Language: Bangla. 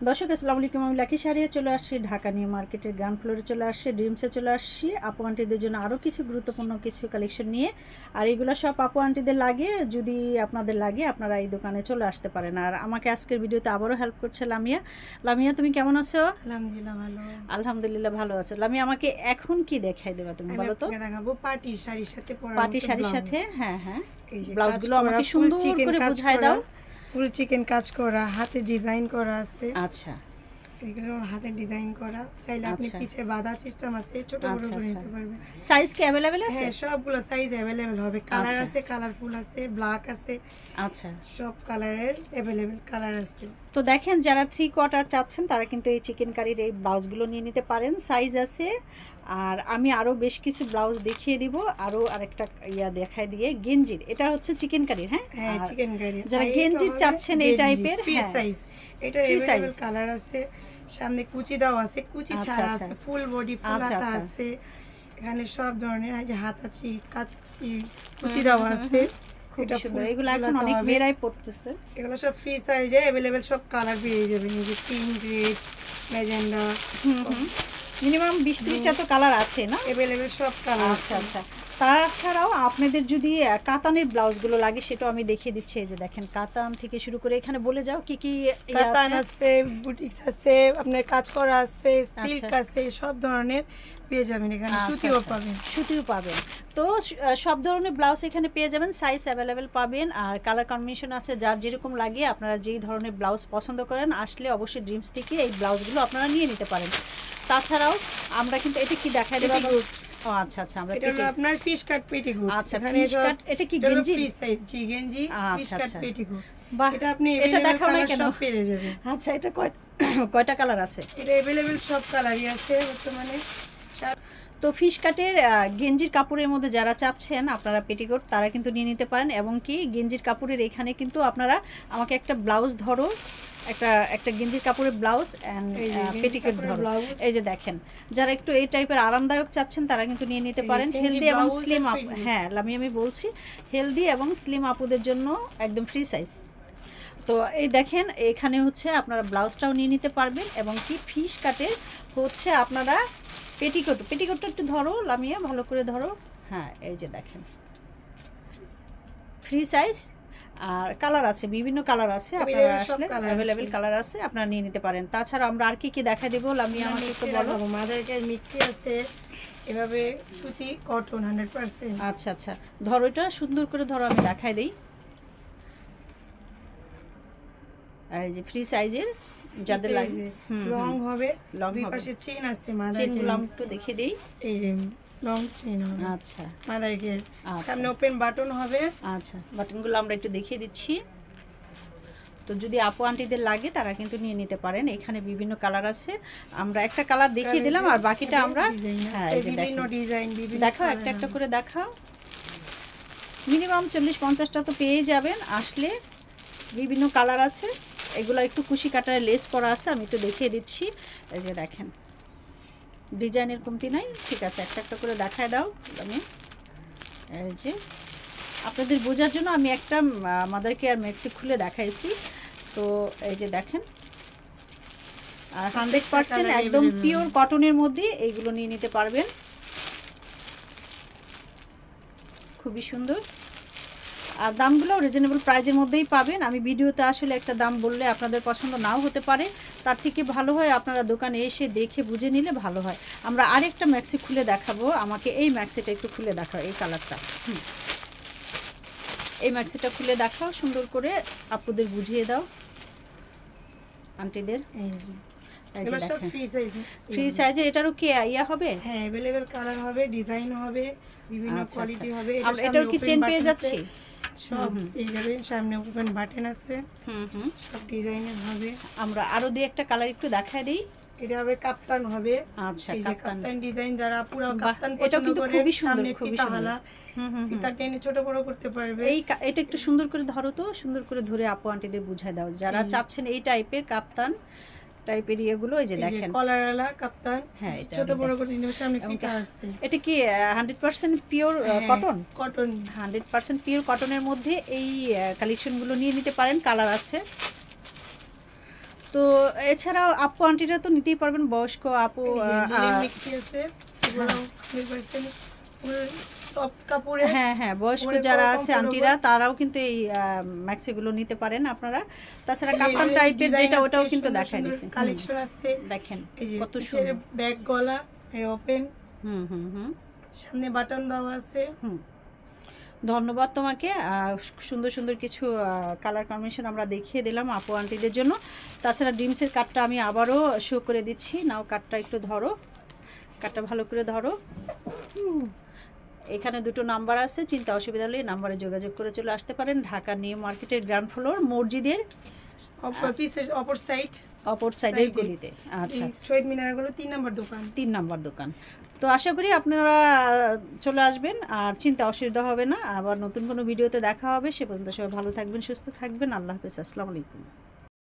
দর্শক আসসালামু আলাইকুম, আমি লাকি শাড়িয়ে চলে আসছি ঢাকা নিউ মার্কেটের গ্রাউন্ড ফ্লোরে চলে আসছি, ড্রিমসে চলে আসছি আপু আন্টিদের জন্য আরও কিছু গুরুত্বপূর্ণ কিছু কালেকশন নিয়ে। আর এগুলো সব আপু আন্টিদের লাগে, যদি আপনাদের লাগে আপনারা এই দোকানে চলে আসতে পারেন। আর আমাকে আজকের ভিডিওতে আবারও হেল্প করছে লামিয়া। লামিয়া, তুমি কেমন আছো? আলহামদুলিল্লাহ ভালো। আলহামদুলিল্লাহ ভালো আছো। লামিয়া, আমাকে এখন কি দেখাই দেবা তুমি বলো তো? দেখাবো পার্টি শাড়ির সাথে পরা, পার্টি শাড়ির সাথে, হ্যাঁ হ্যাঁ, এই যে ব্লাউজগুলো আমাকে সুন্দর করে বুঝাই দাও। ফুল চিকেন কাজ করা, হাতে ডিজাইন করা আছে। আচ্ছা, এগুলো হাতে ডিজাইন করা, চাইলে আপনি পিছে বাঁধা সিস্টেম আছে, ছোট বড় করে নিতে পারবেন। সাইজ কি अवेलेबल আছে? হ্যাঁ, সবগুলো সাইজ अवेलेबल হবে। কালার আছে, কালারফুল আছে, ব্ল্যাক আছে। আচ্ছা, সব কালারের अवेलेबल কালার আছে। তো দেখেন, যারা 3 কোয়ার্টার চাচ্ছেন তারা কিন্তু এই চিকেন কারির এই ব্লাউজগুলো নিয়ে নিতে পারেন, সাইজ আছে। আর আমি আরও বেশ কিছু ব্লাউজ দেখিয়ে দিব, আরও আরেকটা দেখাই দিয়ে গেঞ্জির, এটা হচ্ছে চিকেন কারির। হ্যাঁ, চিকেন কারি। যারা গেঞ্জির চাচ্ছেন এই টাইপের, ফ্রি সাইজ, এটা अवेलेबल কালার আছে। সামনে কুচি দাও আছে, কুচি ছাড়া আছে, ফুল বডি ফুল হাতা আছে। এখানে সব ধরনের যে হাত আছে, কাচি কুচি দাও আছে। খুব সুন্দর, এগুলো এখন অনেক মেয়েরাই পড়তেছে। এগুলো সব ফ্রি সাইজে अवेलेबल, সব কালার পেয়ে যাবেন। এই যে পিঙ্ক, রেড, ম্যাজেন্ডা, মিনিমাম 20-30টা তো কালার আছে না? अवेलेबल সব কালার। আচ্ছা আচ্ছা, তাছাড়াও আপনাদের যদি কাতানের ব্লাউজগুলো লাগে সেটাও আমি দেখিয়ে দিচ্ছি। এই যে দেখেন, কাতান থেকে শুরু করে এখানে বলে যাও কি কি। কাতান আছে, বুটিক্স আছে, আপনার কাজ করা আছে, সিল্ক আছে, সব ধরনের পেয়ে যাবেন এখানে। সুতিও পাবেন, সুতিও পাবেন। তো সব ধরনের ব্লাউজ এখানে পেয়ে যাবেন, সাইজ অ্যাভেলেবেল পাবেন। আর কালার কম্বিনেশন আছে, যার যেরকম লাগে আপনারা যেই ধরনের ব্লাউজ পছন্দ করেন আসলে অবশ্যই ড্রিমস থেকে এই ব্লাউজগুলো আপনারা নিয়ে নিতে পারেন। তাছাড়াও আমরা কিন্তু এটা কি দেখাই দেব। ও আচ্ছা আচ্ছা, আমরা এটা হলো আপনার ফিশ কাট পেটিকোট। আচ্ছা, ফিশ কাট, এটা কি গেঞ্জি? ফ্রি সাইজ জি, গেঞ্জি ফিশ কাট পেটিকোট। বাহ, এটা আপনি এটা দেখাও না কেন? সব পেয়ে যাবেন। আচ্ছা, এটা কয়টা কালার আছে? এটা अवेलेबल সব কালারই আছে বর্তমানে। তো ফিশ কাটের গেঞ্জির কাপড়ের মধ্যে যারা চাচ্ছেন আপনারা পেটিকোট, তারা কিন্তু নিয়ে নিতে পারেন। এবং কি গেঞ্জির কাপড়ের এখানে কিন্তু আপনারা আমাকে একটা ব্লাউজ ধরো, একটা গেঞ্জির কাপড়ের ব্লাউজ অ্যান্ড পেটিকোট ধরো। এই যে দেখেন, যারা একটু এই টাইপের আরামদায়ক চাচ্ছেন তারা কিন্তু নিয়ে নিতে পারেন। হেলদি এবং স্লিম আপ, হ্যাঁ আমি বলছি হেলদি এবং স্লিম আপুদের জন্য একদম ফ্রি সাইজ। তো এই দেখেন, এখানে হচ্ছে আপনারা ব্লাউজটাও নিয়ে নিতে পারবেন। এবং কি ফিশ কাটের হচ্ছে আপনারা পেটিকোটটা একটু ধরো লামিয়া, ভালো করে ধরো। হ্যাঁ, এই যে দেখেন ফ্রি সাইজ। আর কালার আছে, বিভিন্ন কালার আছে, আপনারা আসলে अवेलेबल কালার আছে, আপনারা নিয়ে নিতে পারেন। তাছাড়া আমরা আর কি কি দেখাই দেব লামিয়া, আমাকে একটু বলো। মাদারকের মিক্সি আছে, এভাবে সুতি কটন 100%। আচ্ছা আচ্ছা, ধরো, এটা সুন্দর করে ধরো, আমি দেখাই দেই। এই যে ফ্রি সাইজের যাদের লাগে, লং হবে, দুই পাশে চেইন আছে, চেইনগুলো আমি একটু দেখিয়ে দেই। এই যে লং চেইন হবে। আচ্ছা, মাদারকের সামনে ওপেন বাটন হবে। আচ্ছা, বাটনগুলো আমরা একটু দেখিয়ে দিচ্ছি। তো যদি আপু আন্টিদের লাগে তারা কিন্তু নিয়ে নিতে পারেন, এখানে বিভিন্ন কালার আছে। আমরা একটা কালার দেখিয়ে দিলাম আর বাকিটা আমরা, হ্যাঁ এই যে বিভিন্ন ডিজাইন, দেখাও, একটা একটা করে দেখাও। মিনিমাম 40-50টা তো পেয়ে যাবেন আসলে। বিভিন্ন কালার আছে, এগুলো একটু কুশি কাটারে লেস করা আছে, আমি একটু দেখিয়ে দিচ্ছি। এই যে দেখেন, ডিজাইনের কমতি নাই। ঠিক আছে, একটা একটা করে দেখায় দাও আমি। এই যে আপনাদের বোঝার জন্য আমি একটা মাদার কেয়ার ম্যাক্সি খুলে দেখাইছি। তো এই যে দেখেন, আর 100% একদম পিওর কটনের মধ্যে এইগুলো নিয়ে নিতে পারবেন, খুবই সুন্দর। আর দামগুলো রিজনেবল প্রাইজের মধ্যেই পাবেন। আমি ভিডিওতে আসলে একটা দাম বললে আপনাদের পছন্দ নাও হতে পারে, তার থেকে ভালো হয় আপনারা দোকানে এসে দেখে বুঝে নিলে ভালো হয়। আমরা আরেকটা ম্যাক্সি খুলে দেখাবো, আমাকে এই ম্যাক্সিটা একটু খুলে দেখাও, এই কালারটা। এই ম্যাক্সিটা খুলে দেখাও, সুন্দর করে আপুদের বুঝিয়ে দাও আন্টিদের। ফ্রি সাইজে এটারও কি ইয়া হবে? হ্যাঁ, अवेलेबल কালার হবে, ডিজাইন হবে, বিভিন্ন কোয়ালিটি হবে। এটার কি চেন পেয়ে যাচ্ছি? সব এই যাবেন, সামনে ওপেন বাটন আছে, সব ডিজাইনের হবে। আমরা আরো দুই একটা কালার একটু দেখাই দেই। এটা হবে কাপ্তান হবে। আচ্ছা, কাপ্তান ডিজাইন, যারা পুরো কাপ্তান পছন্দ করে, খুবই সুন্দর, সামনে ফিতা হালা, ফিতা টেনে ছোট বড় করতে পারবে। এটা একটু সুন্দর করে ধরো তো, সুন্দর করে ধরে আপু আন্টিদের বুঝাই দাও যারা চাচ্ছেন এই টাইপের কাপ্তান টাইপের ইয়েগুলো। এই যে দেখেন, কলারওয়ালা কাপ্তান, হ্যাঁ এটা ছোট বড় করে নিতে, সামনে ফিতা আছে। এটা কি 100% পিওর কটন? কটন 100% পিওর কটনের মধ্যে এই কালেকশনগুলো নিয়ে নিতে পারেন, কালার আছে। তো তো এছাড়াও আপু আন্টিরা তো নিতেই পারবেন, বয়স্ক আপু মিক্সি আছে, এগুলো 100% ফুল সফট কাপড়ে। হ্যাঁ হ্যাঁ, বয়স্ক যারা আছে আন্টিরা তারাও কিন্তু এই ম্যাক্সিগুলো নিতে পারেন আপনারা। তাছাড়া কাপ্তান টাইপের যেটা ওটাও কিন্তু দেখাই দিচ্ছি, কালেকশন আছে দেখেন এই যে কত সুন্দর ব্যাক গলা ওপেন, হুম সামনে বাটন দেওয়া আছে। ধন্যবাদ তোমাকে। সুন্দর সুন্দর কিছু কালার কম্বিনেশন আমরা দেখিয়ে দিলাম আপু আন্টিদের জন্য। তাছাড়া ড্রিমসের কাটটা আমি আবারও শো করে দিচ্ছি, নাও কাটটা একটু ধরো, কাটটা ভালো করে ধরো। এখানে দুটো নাম্বার আছে, চিন্তা অসুবিধা হলে নাম্বারে যোগাযোগ করে চলে আসতে পারেন। ঢাকা নিউ মার্কেটের গ্রাউন্ড ফ্লোর, মসজিদের অপর সাইডের গলিতে। আচ্ছা, শহীদ মিনার গুলো 3 নম্বর দোকান, 3 নম্বর দোকান। তো আশা করি আপনারা চলে আসবেন আর চিন্তা অসুবিধা হবে না। আবার নতুন কোনো ভিডিওতে দেখা হবে, সে পর্যন্ত সবাই ভালো থাকবেন, সুস্থ থাকবেন। আল্লাহ হাফেজ, আসসালামু আলাইকুম।